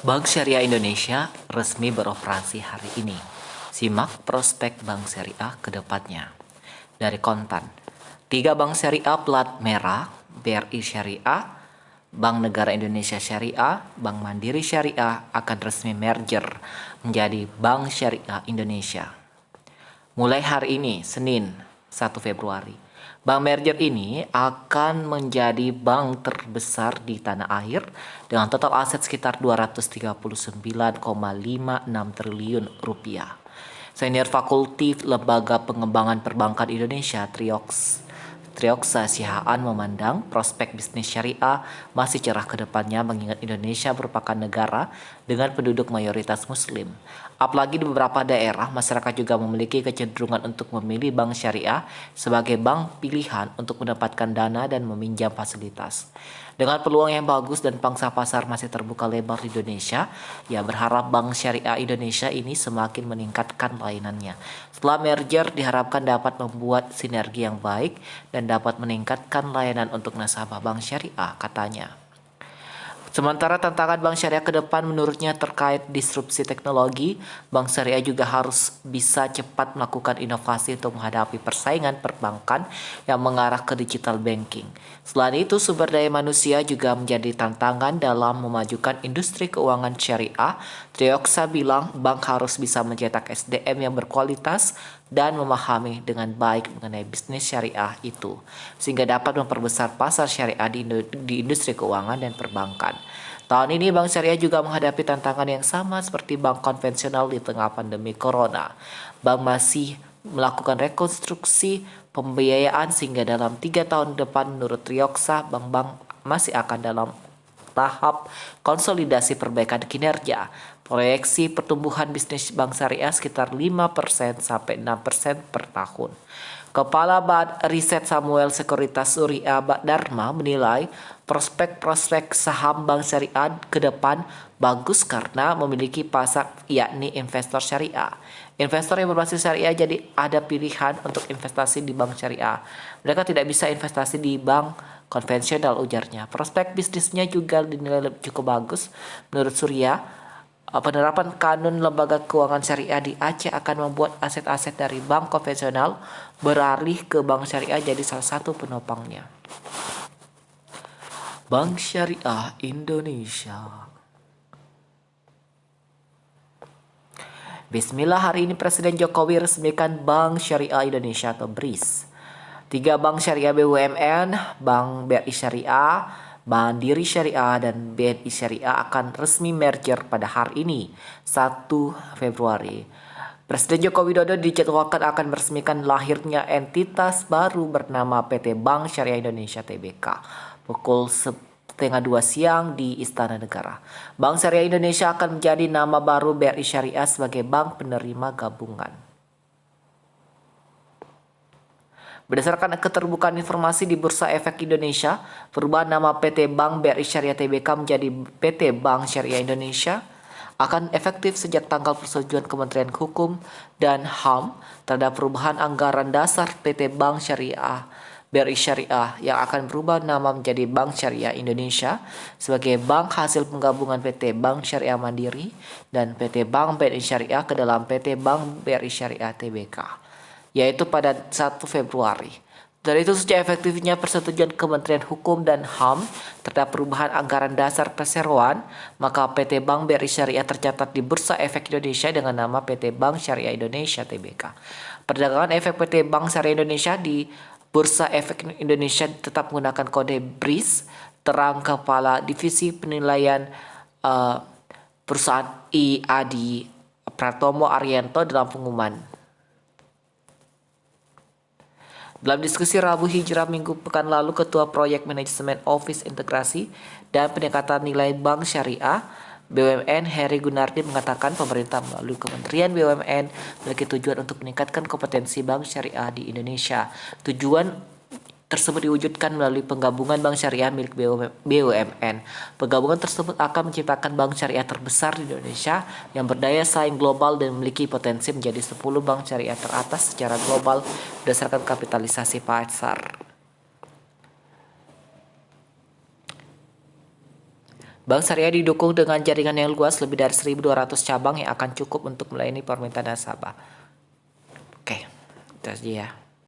Bank Syariah Indonesia resmi beroperasi hari ini. Simak prospek Bank Syariah ke depannya. Dari Kontan, 3 bank syariah plat merah, BRI Syariah, Bank Negara Indonesia Syariah, Bank Mandiri Syariah akan resmi merger menjadi Bank Syariah Indonesia. Mulai hari ini, Senin 1 Februari, bank merger ini akan menjadi bank terbesar di tanah air dengan total aset sekitar 239,56 triliun rupiah. Senior Fakulti Lembaga Pengembangan Perbankan Indonesia Trioksa Sihaan memandang prospek bisnis syariah masih cerah ke depannya mengingat Indonesia merupakan negara dengan penduduk mayoritas muslim. Apalagi di beberapa daerah, masyarakat juga memiliki kecenderungan untuk memilih bank syariah sebagai bank pilihan untuk mendapatkan dana dan meminjam fasilitas. Dengan peluang yang bagus dan pangsa pasar masih terbuka lebar di Indonesia, ia berharap Bank Syariah Indonesia ini semakin meningkatkan layanannya. Setelah merger diharapkan dapat membuat sinergi yang baik dan dapat meningkatkan layanan untuk nasabah Bank Syariah, katanya. Sementara tantangan Bank Syariah ke depan menurutnya terkait disrupsi teknologi, Bank Syariah juga harus bisa cepat melakukan inovasi untuk menghadapi persaingan perbankan yang mengarah ke digital banking. Selain itu, sumber daya manusia juga menjadi tantangan dalam memajukan industri keuangan syariah. Trioksa bilang bank harus bisa mencetak SDM yang berkualitas dan memahami dengan baik mengenai bisnis syariah itu, sehingga dapat memperbesar pasar syariah di industri keuangan dan perbankan. Tahun ini Bank Syariah juga menghadapi tantangan yang sama seperti bank konvensional di tengah pandemi corona. Bank masih melakukan rekonstruksi pembiayaan sehingga dalam 3 tahun depan menurut Trioksa, bank-bank masih akan dalam tahap konsolidasi perbaikan kinerja. Proyeksi pertumbuhan bisnis Bank Syariah sekitar 5% sampai 6% per tahun. Kepala Riset Samuel Sekuritas Surya Dharma menilai prospek saham Bank Syariah ke depan bagus karena memiliki pasar yakni investor syariah. Investor yang berbasis syariah jadi ada pilihan untuk investasi di bank syariah. Mereka tidak bisa investasi di bank konvensional, ujarnya. Prospek bisnisnya juga dinilai cukup bagus. Menurut Surya, penerapan kanun lembaga keuangan syariah di Aceh akan membuat aset-aset dari bank konvensional beralih ke bank syariah jadi salah satu penopangnya. Bank Syariah Indonesia. Bismillah, hari ini Presiden Jokowi resmikan Bank Syariah Indonesia atau BRIS. 3 bank syariah BUMN, Bank BRI Syariah, Mandiri Syariah, dan BNI Syariah akan resmi merger pada hari ini, 1 Februari. Presiden Joko Widodo dijadwalkan akan meresmikan lahirnya entitas baru bernama PT Bank Syariah Indonesia Tbk pukul 1:30 siang di Istana Negara. Bank Syariah Indonesia akan menjadi nama baru BRI Syariah sebagai bank penerima gabungan. Berdasarkan keterbukaan informasi di Bursa Efek Indonesia, perubahan nama PT Bank BRI Syariah Tbk menjadi PT Bank Syariah Indonesia akan efektif sejak tanggal persetujuan Kementerian Hukum dan HAM terhadap perubahan anggaran dasar PT Bank Syariah BRI Syariah yang akan berubah nama menjadi Bank Syariah Indonesia sebagai bank hasil penggabungan PT Bank Syariah Mandiri dan PT Bank BRI Syariah ke dalam PT Bank BRI Syariah Tbk, yaitu pada 1 Februari. Dari itu sejak efektifnya persetujuan Kementerian Hukum dan HAM terhadap perubahan anggaran dasar perseroan, maka PT Bank BRI Syariah tercatat di Bursa Efek Indonesia dengan nama PT Bank Syariah Indonesia Tbk. Perdagangan efek PT Bank Syariah Indonesia di Bursa Efek Indonesia tetap menggunakan kode BRIS, terang Kepala Divisi Penilaian Perusahaan Adi Pratomo Arianto dalam pengumuman. Dalam diskusi Rabu Hijrah Minggu pekan lalu, Ketua Proyek Manajemen Office Integrasi dan Peningkatan Nilai Bank Syariah BUMN Heri Gunardi mengatakan pemerintah melalui Kementerian BUMN memiliki tujuan untuk meningkatkan kompetensi bank syariah di Indonesia. Tujuan tersebut diwujudkan melalui penggabungan bank syariah milik BUMN. Penggabungan tersebut akan menciptakan bank syariah terbesar di Indonesia yang berdaya saing global dan memiliki potensi menjadi 10 bank syariah teratas secara global berdasarkan kapitalisasi pasar. Bank Syariah didukung dengan jaringan yang luas lebih dari 1.200 cabang yang akan cukup untuk melayani permintaan nasabah. Oke, itu aja ya.